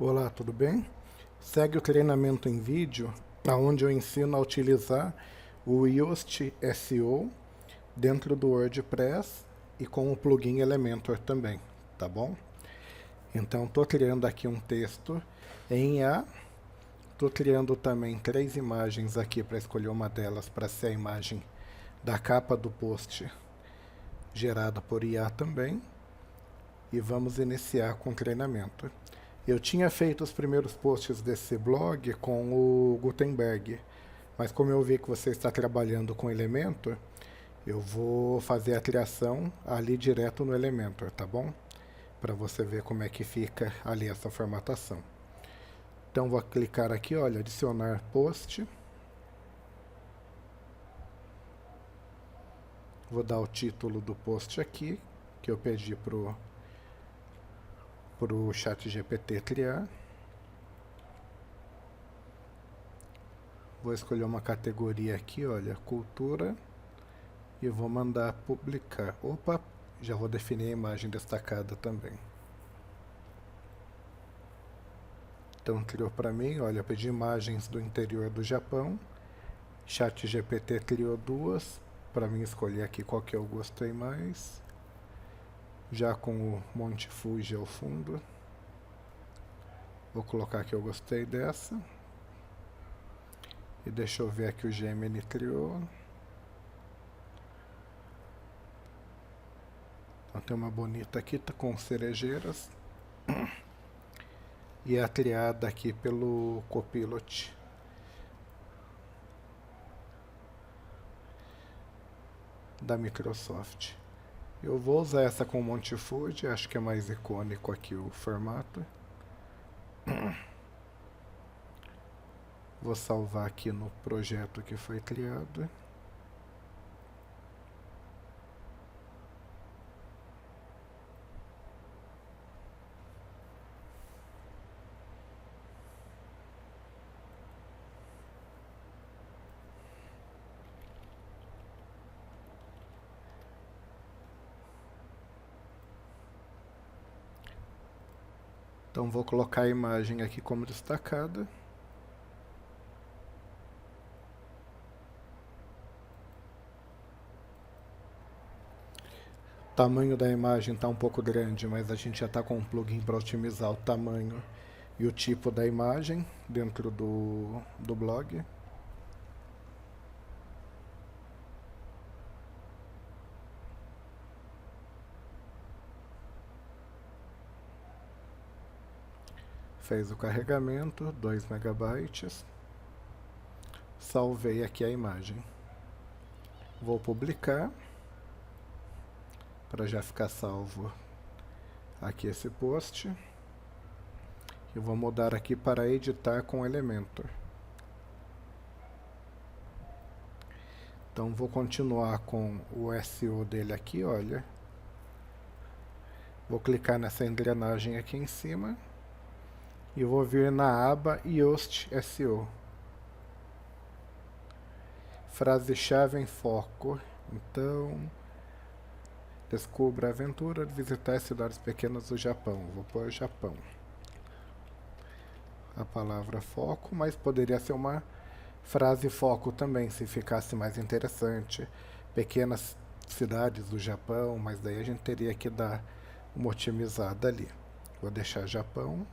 Olá, tudo bem? Segue o treinamento em vídeo, onde eu ensino a utilizar o Yoast SEO dentro do WordPress e com o plugin Elementor também, tá bom? Então, estou criando aqui um texto em A, estou criando também 3 imagens aqui para escolher uma delas para ser a imagem da capa do post gerada por IA também, e vamos iniciar com o treinamento. Eu tinha feito os primeiros posts desse blog com o Gutenberg, mas como eu vi que você está trabalhando com Elementor, eu vou fazer a criação ali direto no Elementor, tá bom? Para você ver como é que fica ali essa formatação. Então vou clicar aqui, olha, adicionar post. Vou dar o título do post aqui, que eu pedi pro ChatGPT criar. Vou escolher uma categoria aqui, olha, cultura, e vou mandar publicar. Opa, já vou definir a imagem destacada também. Então criou para mim, olha, eu pedi imagens do interior do Japão. ChatGPT criou 2, para mim escolher aqui qual que eu gostei mais. Já com o Monte Fuji ao fundo. Vou colocar que eu gostei dessa. E deixa eu ver aqui o Gemini criou. Então, tem uma bonita aqui, tá com cerejeiras. E é criada aqui pelo Copilot. Da Microsoft. Eu vou usar essa com Monte Fuji, acho que é mais icônico aqui o formato. Vou salvar aqui no projeto que foi criado. Então vou colocar a imagem aqui como destacada. O tamanho da imagem está um pouco grande, mas a gente já está com um plugin para otimizar o tamanho e o tipo da imagem dentro do blog. Fez o carregamento, 2 megabytes. Salvei aqui a imagem. Vou publicar, para já ficar salvo aqui esse post. Eu vou mudar aqui para editar com Elementor. Então vou continuar com o SEO dele aqui, olha. Vou clicar nessa engrenagem aqui em cima e vou vir na aba Yoast SEO. Frase-chave em foco. Então, descubra a aventura de visitar cidades pequenas do Japão. Vou pôr Japão. A palavra foco, mas poderia ser uma frase foco também, se ficasse mais interessante. Pequenas cidades do Japão, mas daí a gente teria que dar uma otimizada ali. Vou deixar Japão.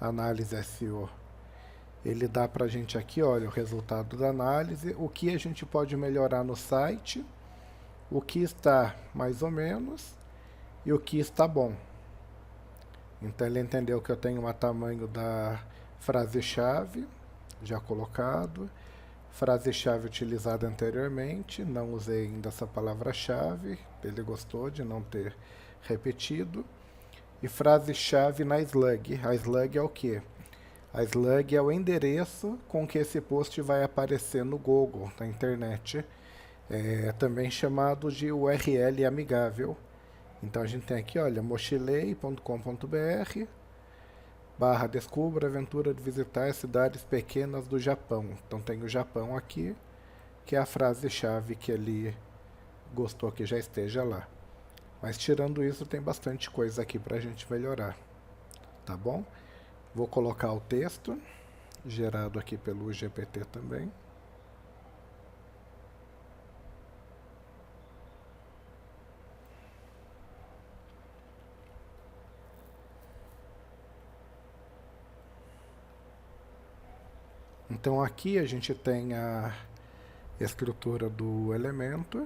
Análise SEO. Ele dá pra gente aqui, olha, o resultado da análise, o que a gente pode melhorar no site, o que está mais ou menos e o que está bom. Então ele entendeu que eu tenho o tamanho da frase-chave, já colocado, frase-chave utilizada anteriormente, não usei ainda essa palavra-chave, ele gostou de não ter repetido, e frase-chave na slug. A slug é o quê? A slug é o endereço com que esse post vai aparecer no Google, na internet, também chamado de URL amigável. Então a gente tem aqui, olha, mochilei.com.br / descubra a aventura de visitar cidades pequenas do Japão. Então tem o Japão aqui, que é a frase-chave que ele gostou que já esteja lá. Mas tirando isso, tem bastante coisa aqui pra gente melhorar. tá bom? Vou colocar o texto, gerado aqui pelo GPT também. Então aqui a gente tem a estrutura do Elementor.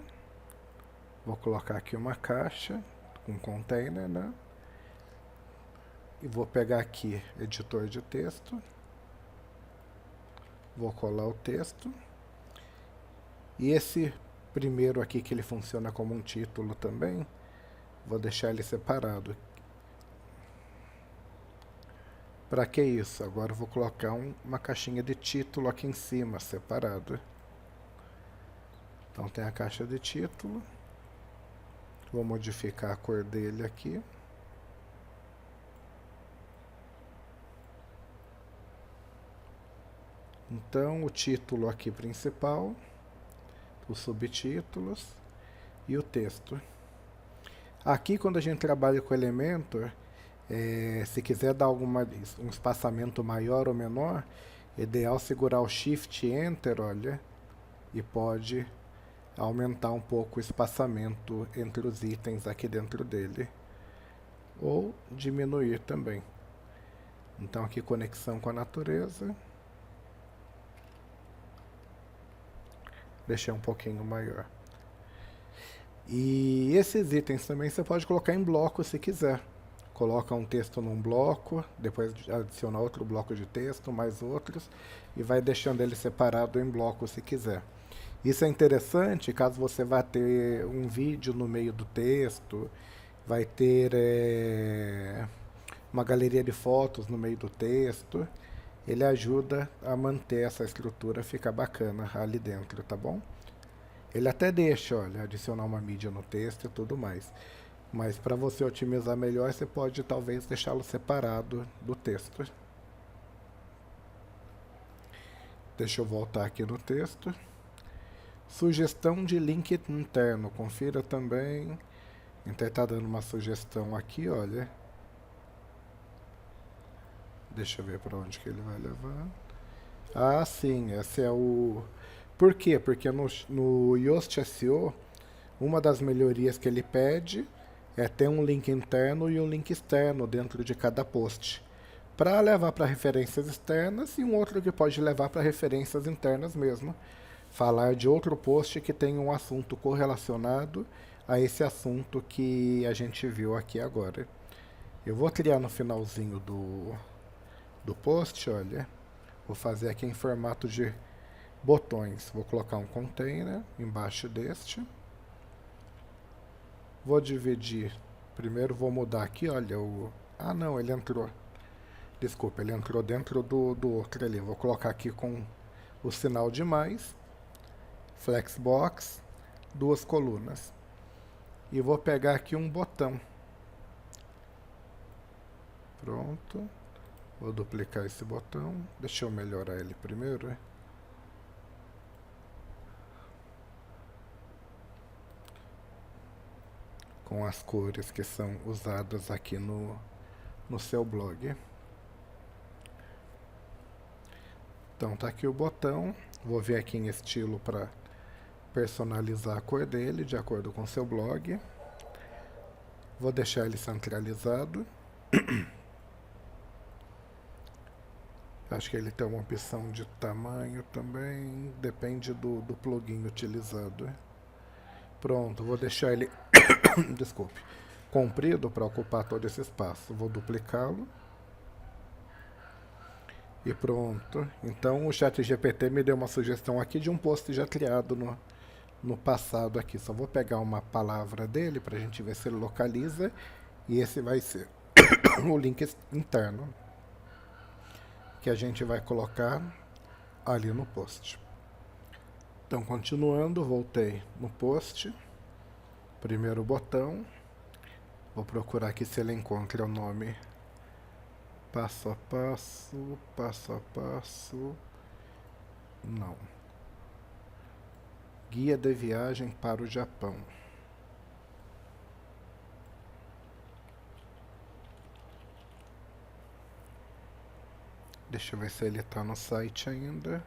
Vou colocar aqui uma caixa com container, né? E vou pegar aqui editor de texto. Vou colar o texto. E esse primeiro aqui, que ele funciona como um título também, vou deixar ele separado. Para que isso? Agora eu vou colocar uma caixinha de título aqui em cima, separado. Então tem a caixa de título. Vou modificar a cor dele aqui. Então o título aqui principal, os subtítulos e o texto. Aqui, quando a gente trabalha com Elementor, se quiser dar um espaçamento maior ou menor, é ideal segurar o Shift Enter, olha, e pode aumentar um pouco o espaçamento entre os itens aqui dentro dele, ou diminuir também. Então aqui, conexão com a natureza, deixei um pouquinho maior. E esses itens também você pode colocar em bloco se quiser. Coloca um texto num bloco, depois adiciona outro bloco de texto, mais outros, e vai deixando ele separado em bloco se quiser. Isso é interessante caso você vá ter um vídeo no meio do texto, vai ter uma galeria de fotos no meio do texto. Ele ajuda a manter essa estrutura, fica bacana ali dentro, tá bom? Ele até deixa, olha, adicionar uma mídia no texto e tudo mais. Mas para você otimizar melhor, você pode talvez deixá-lo separado do texto. Deixa eu voltar aqui no texto. Sugestão de link interno, confira também. Então está dando uma sugestão aqui, olha. Deixa eu ver para onde que ele vai levar. Ah, sim, esse é o... Por quê? Porque no Yoast SEO, uma das melhorias que ele pede é ter um link interno e um link externo dentro de cada post, para levar para referências externas, e um outro que pode levar para referências internas mesmo. Falar de outro post que tem um assunto correlacionado a esse assunto que a gente viu aqui agora. Eu vou criar no finalzinho do post, olha. Vou fazer aqui em formato de botões. Vou colocar um container embaixo deste. Vou dividir. Primeiro vou mudar aqui, olha, ah não, ele entrou. Desculpa, ele entrou dentro do outro ali. Vou colocar aqui com o sinal de mais. Flexbox, 2 colunas. E vou pegar aqui um botão. Pronto. Vou duplicar esse botão. Deixa eu melhorar ele primeiro. Com as cores que são usadas aqui no seu blog. Então tá aqui o botão. Vou ver aqui em estilo para personalizar a cor dele de acordo com o seu blog. Vou deixar ele centralizado. Acho que ele tem uma opção de tamanho também, depende do plugin utilizado. Pronto, vou deixar ele desculpe, comprido para ocupar todo esse espaço. Vou duplicá-lo. E pronto. Então o ChatGPT me deu uma sugestão aqui de um post já criado no passado aqui. Só vou pegar uma palavra dele para a gente ver se ele localiza. E esse vai ser o link interno que a gente vai colocar ali no post. Então, continuando, voltei no post. Primeiro botão. Vou procurar aqui se ele encontra o nome passo a passo, passo a passo. Não. Guia de viagem para o Japão. Deixa eu ver se ele está no site ainda.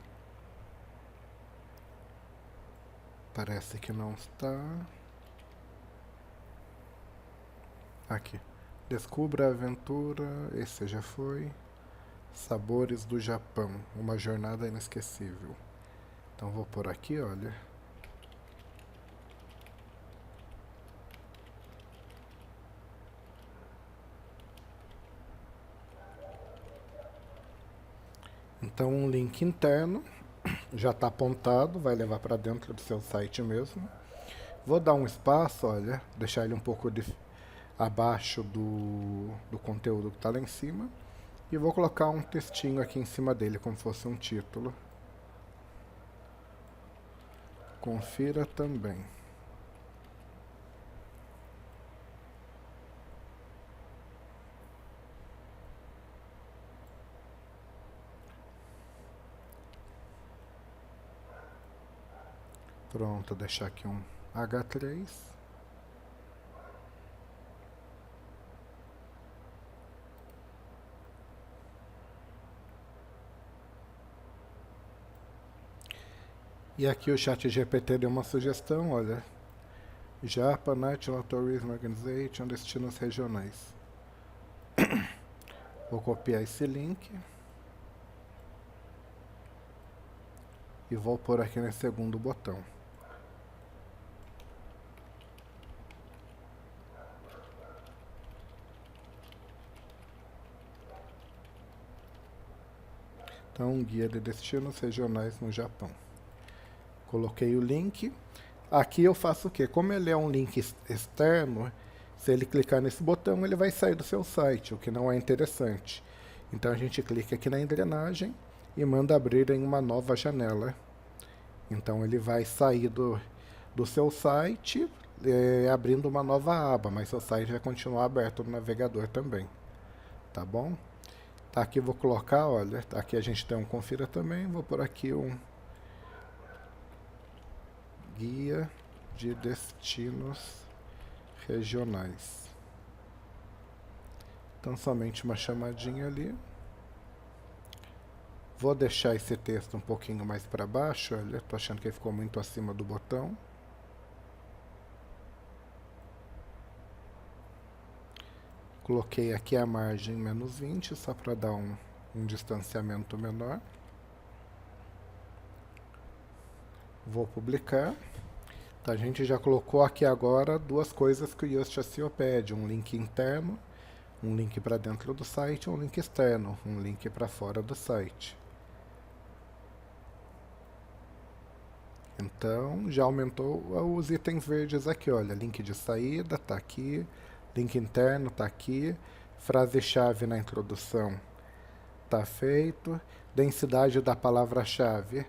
Parece que não está. Aqui. Descubra a aventura. Esse já foi. Sabores do Japão. Uma jornada inesquecível. Então vou por aqui, olha. Então um link interno já está apontado, vai levar para dentro do seu site mesmo. Vou dar um espaço, olha, deixar ele um pouco abaixo do conteúdo que está lá em cima. E vou colocar um textinho aqui em cima dele, como fosse um título. Confira também. Pronto, vou deixar aqui um H3. E aqui o ChatGPT deu uma sugestão, olha. Japa National Tourism Organization, destinos regionais. Vou copiar esse link. E vou pôr aqui no segundo botão. Então, guia de destinos regionais no Japão. Coloquei o link. Aqui eu faço o quê? Como ele é um link externo, se ele clicar nesse botão, ele vai sair do seu site, o que não é interessante. Então a gente clica aqui na engrenagem e manda abrir em uma nova janela. Então ele vai sair do seu site, abrindo uma nova aba, mas seu site vai continuar aberto no navegador também. Tá bom? Tá, aqui vou colocar, olha, aqui a gente tem um confira também, vou por aqui um guia de destinos regionais. Então somente uma chamadinha ali. Vou deixar esse texto um pouquinho mais para baixo, olha, tô achando que ele ficou muito acima do botão. Coloquei aqui a margem -20, só para dar um distanciamento menor. Vou publicar. Então, a gente já colocou aqui agora duas coisas que o Yoast SEO pede, um link interno, um link para dentro do site, um link externo, um link para fora do site. Então, já aumentou os itens verdes aqui, olha, link de saída está aqui, link interno está aqui, frase-chave na introdução está feito, densidade da palavra-chave.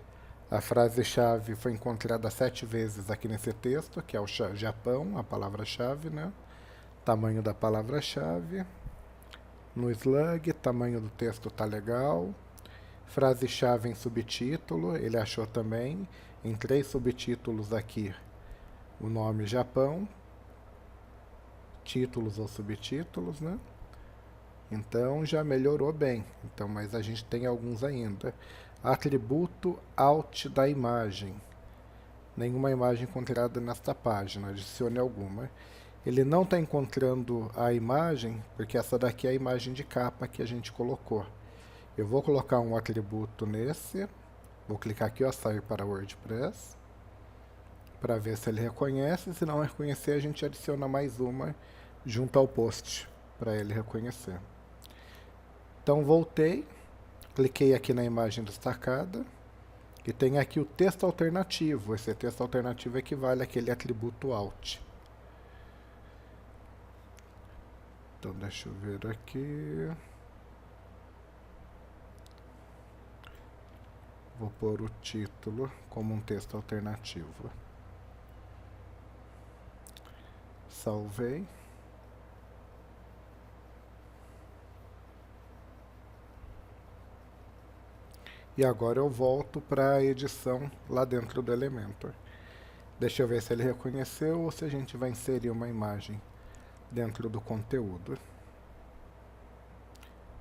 A frase-chave foi encontrada 7 vezes aqui nesse texto, que é o Japão, a palavra-chave, né? Tamanho da palavra-chave. No slug, tamanho do texto tá legal. Frase-chave em subtítulo, ele achou também. Em 3 subtítulos aqui, o nome Japão. Títulos ou subtítulos, né? Então já melhorou bem. Então, mas a gente tem alguns ainda. Atributo alt da imagem. Nenhuma imagem encontrada nesta página, adicione alguma. Ele não está encontrando a imagem, porque essa daqui é a imagem de capa que a gente colocou. Eu vou colocar um atributo nesse. Vou clicar aqui, ó, sair para WordPress. Para ver se ele reconhece. Se não reconhecer, a gente adiciona mais uma junto ao post, para ele reconhecer. Então voltei. Cliquei aqui na imagem destacada e tem aqui o texto alternativo. Esse texto alternativo equivale àquele atributo alt. Então deixa eu ver aqui. Vou pôr o título como um texto alternativo. Salvei. E agora eu volto para a edição lá dentro do Elementor. Deixa eu ver se ele reconheceu ou se a gente vai inserir uma imagem dentro do conteúdo.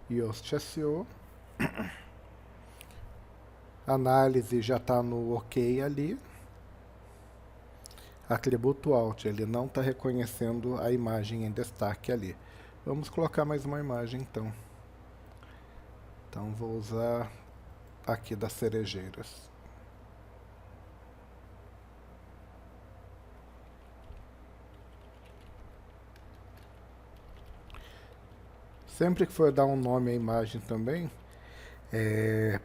Yoast SEO. Análise já está no OK ali. Atributo Alt, ele não está reconhecendo a imagem em destaque ali. Vamos colocar mais uma imagem então. Então vou usar aqui das cerejeiras. Sempre que for dar um nome à imagem também,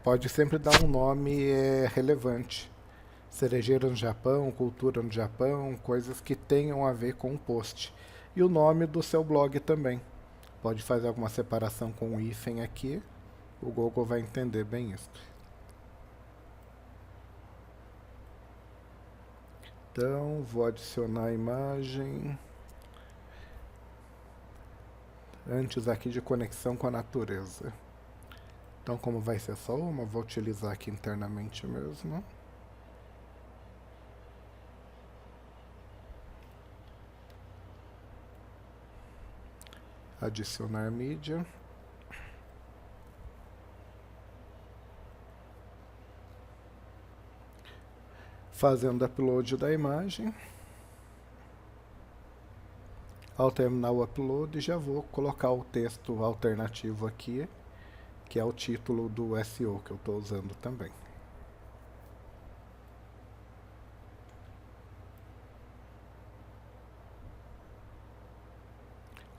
pode sempre dar um nome relevante. Cerejeira no Japão, cultura no Japão, coisas que tenham a ver com o post. E o nome do seu blog também. Pode fazer alguma separação com o hífen aqui. O Google vai entender bem isso. Então, vou adicionar a imagem. Antes aqui de conexão com a natureza. Então, como vai ser só uma, vou utilizar aqui internamente mesmo. Adicionar mídia. Fazendo upload da imagem. Ao terminar o upload, já vou colocar o texto alternativo aqui, que é o título do SEO que eu estou usando também.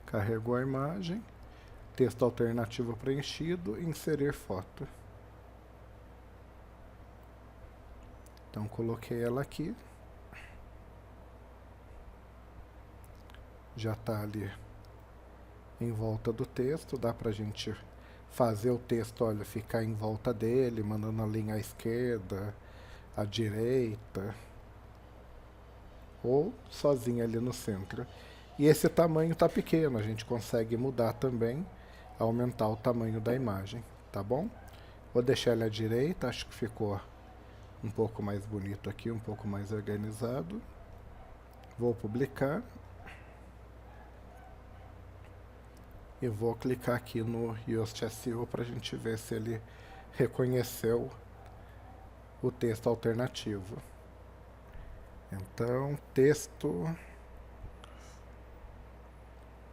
Carregou a imagem, texto alternativo preenchido, inserir foto. Então coloquei ela aqui. Já está ali em volta do texto, dá pra gente fazer o texto, olha, ficar em volta dele, mandando a linha à esquerda, à direita, ou sozinho ali no centro. E esse tamanho está pequeno, a gente consegue mudar também, aumentar o tamanho da imagem, tá bom? Vou deixar ele à direita, acho que ficou um pouco mais bonito aqui, um pouco mais organizado. Vou publicar. E vou clicar aqui no Yoast SEO para a gente ver se ele reconheceu o texto alternativo. Então, texto,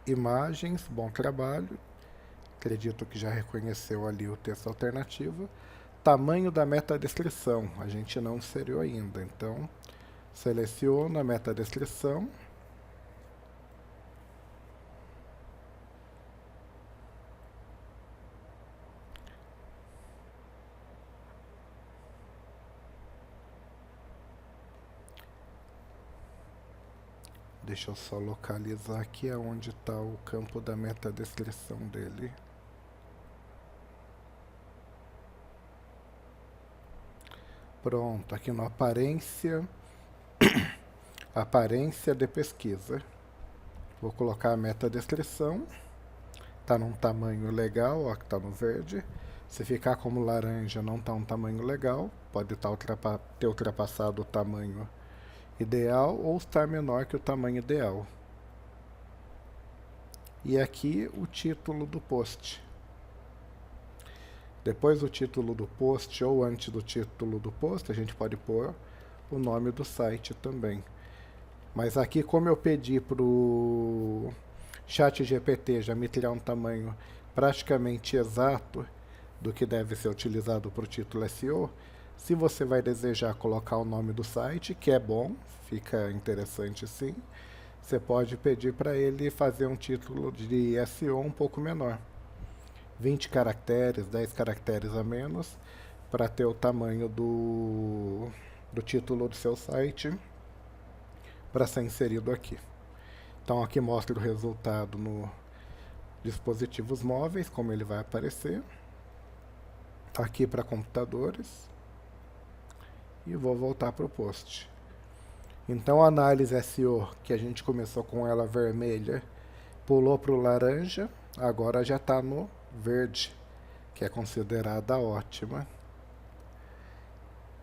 imagens, bom trabalho. Acredito que já reconheceu ali o texto alternativo. Tamanho da metadescrição, a gente não inseriu ainda. Então, seleciono a metadescrição. Deixa eu só localizar aqui aonde está o campo da metadescrição dele. Pronto, aqui no aparência, aparência de pesquisa. Vou colocar a metadescrição. Está num tamanho legal, ó, que está no verde. Se ficar como laranja, não está um tamanho legal. Pode ter ultrapassado o tamanho ideal ou estar menor que o tamanho ideal. E aqui o título do post. Depois do título do post ou antes do título do post, a gente pode pôr o nome do site também. Mas aqui, como eu pedi para o ChatGPT já me criar um tamanho praticamente exato do que deve ser utilizado para o título SEO, se você vai desejar colocar o nome do site, que é bom, fica interessante sim, você pode pedir para ele fazer um título de SEO um pouco menor. 20 caracteres, 10 caracteres a menos, para ter o tamanho do título do seu site para ser inserido aqui. Então aqui mostra o resultado no dispositivos móveis, como ele vai aparecer. Aqui para computadores. E vou voltar para o post. Então a análise SEO, que a gente começou com ela vermelha, pulou para o laranja, agora já está no verde, que é considerada ótima.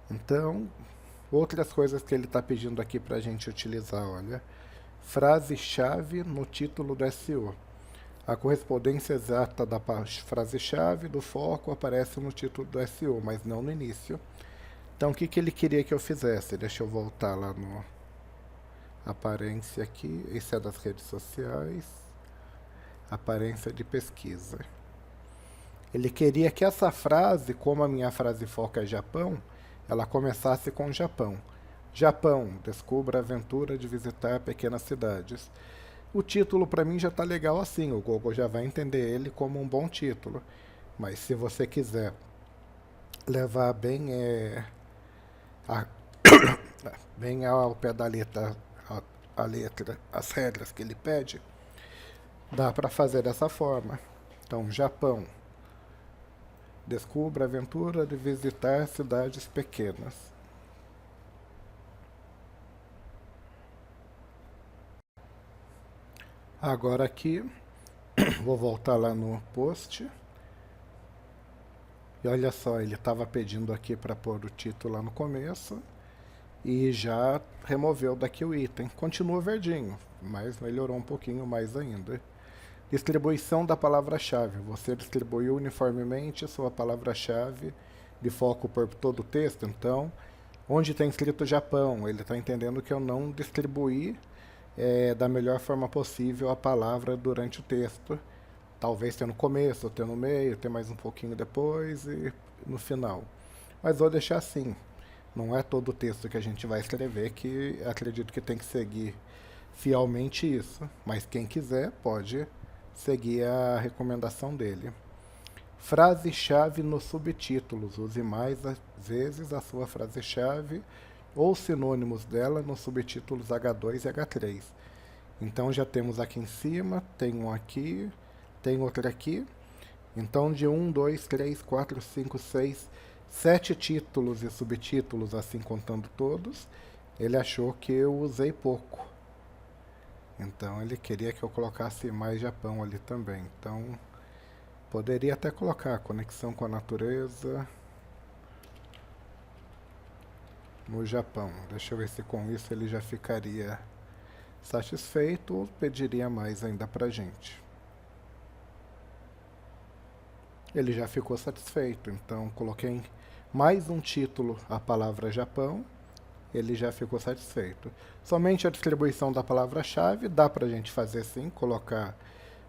Então, outras coisas que ele está pedindo aqui para a gente utilizar, olha. Frase-chave no título do SEO. A correspondência exata da frase-chave do foco aparece no título do SEO, mas não no início. Então, o que ele queria que eu fizesse? Deixa eu voltar lá no aparência aqui. Esse é das redes sociais. Aparência de pesquisa. Ele queria que essa frase, como a minha frase foco é Japão, ela começasse com Japão. Japão, descubra a aventura de visitar pequenas cidades. O título para mim já está legal assim, o Google já vai entender ele como um bom título. Mas se você quiser levar bem, a, bem ao pé da letra, a letra, as regras que ele pede, dá para fazer dessa forma. Então, Japão, descubra a aventura de visitar cidades pequenas. Agora aqui, vou voltar lá no post. E olha só, ele estava pedindo aqui para pôr o título lá no começo e já removeu daqui o item. Continua verdinho, mas melhorou um pouquinho mais ainda. Distribuição da palavra-chave. Você distribuiu uniformemente sua palavra-chave de foco por todo o texto. Então, onde tem escrito Japão, ele está entendendo que eu não distribuí da melhor forma possível a palavra durante o texto. Talvez ter no começo, ter no meio, ter mais um pouquinho depois e no final. Mas vou deixar assim. Não é todo o texto que a gente vai escrever que acredito que tem que seguir fielmente isso. Mas quem quiser pode seguir a recomendação dele. Frase-chave nos subtítulos. Use mais vezes a sua frase-chave ou sinônimos dela nos subtítulos H2 e H3. Então já temos aqui em cima, tem um aqui, tem outro aqui. Então de 1, 2, 3, 4, 5, 6, 7 títulos e subtítulos, assim contando todos, ele achou que eu usei pouco. Então ele queria que eu colocasse mais Japão ali também. Então poderia até colocar conexão com a natureza no Japão. Deixa eu ver se com isso ele já ficaria satisfeito ou pediria mais ainda pra gente. Ele já ficou satisfeito, então coloquei mais um título, a palavra Japão, ele já ficou satisfeito. Somente a distribuição da palavra-chave, dá pra gente fazer assim, colocar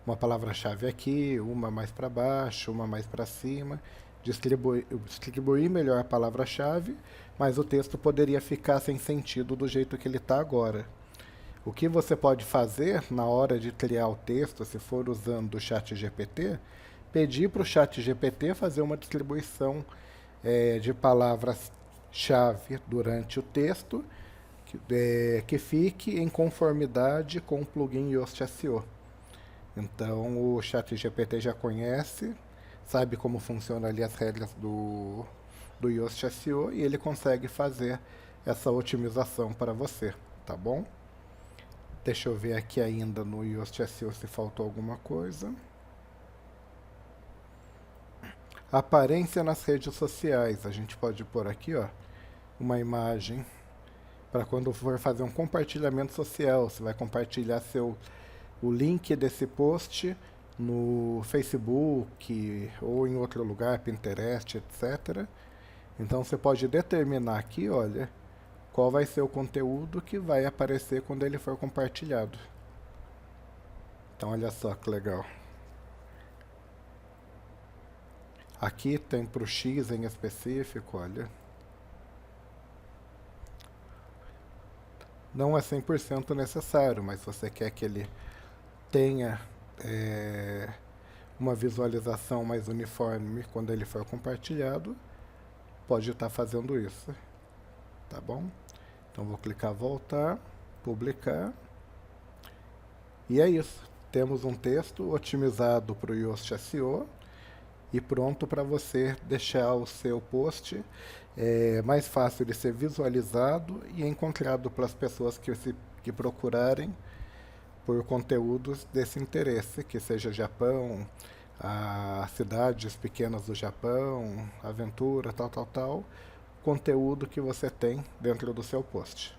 uma palavra-chave aqui, uma mais para baixo, uma mais para cima, distribuir melhor a palavra-chave, mas o texto poderia ficar sem sentido do jeito que ele está agora. O que você pode fazer na hora de criar o texto, se for usando o ChatGPT, pedir para o ChatGPT fazer uma distribuição de palavras-chave durante o texto que fique em conformidade com o plugin Yoast SEO. Então o ChatGPT já conhece, sabe como funciona ali as regras do Yoast SEO e ele consegue fazer essa otimização para você, tá bom? Deixa eu ver aqui ainda no Yoast SEO se faltou alguma coisa. Aparência nas redes sociais. A gente pode pôr aqui, ó, uma imagem para quando for fazer um compartilhamento social. Você vai compartilhar o link desse post no Facebook ou em outro lugar, Pinterest, etc. Então você pode determinar aqui, olha, qual vai ser o conteúdo que vai aparecer quando ele for compartilhado. Então olha só que legal. Aqui tem para o X em específico, olha. Não é 100% necessário, mas se você quer que ele tenha uma visualização mais uniforme quando ele for compartilhado, pode estar fazendo isso, tá bom? Então vou clicar voltar, publicar, e é isso. Temos um texto otimizado para o Yoast SEO e pronto para você deixar o seu post mais fácil de ser visualizado e encontrado pelas pessoas que procurarem por conteúdos desse interesse, que seja Japão, as cidades pequenas do Japão, aventura, tal, conteúdo que você tem dentro do seu post.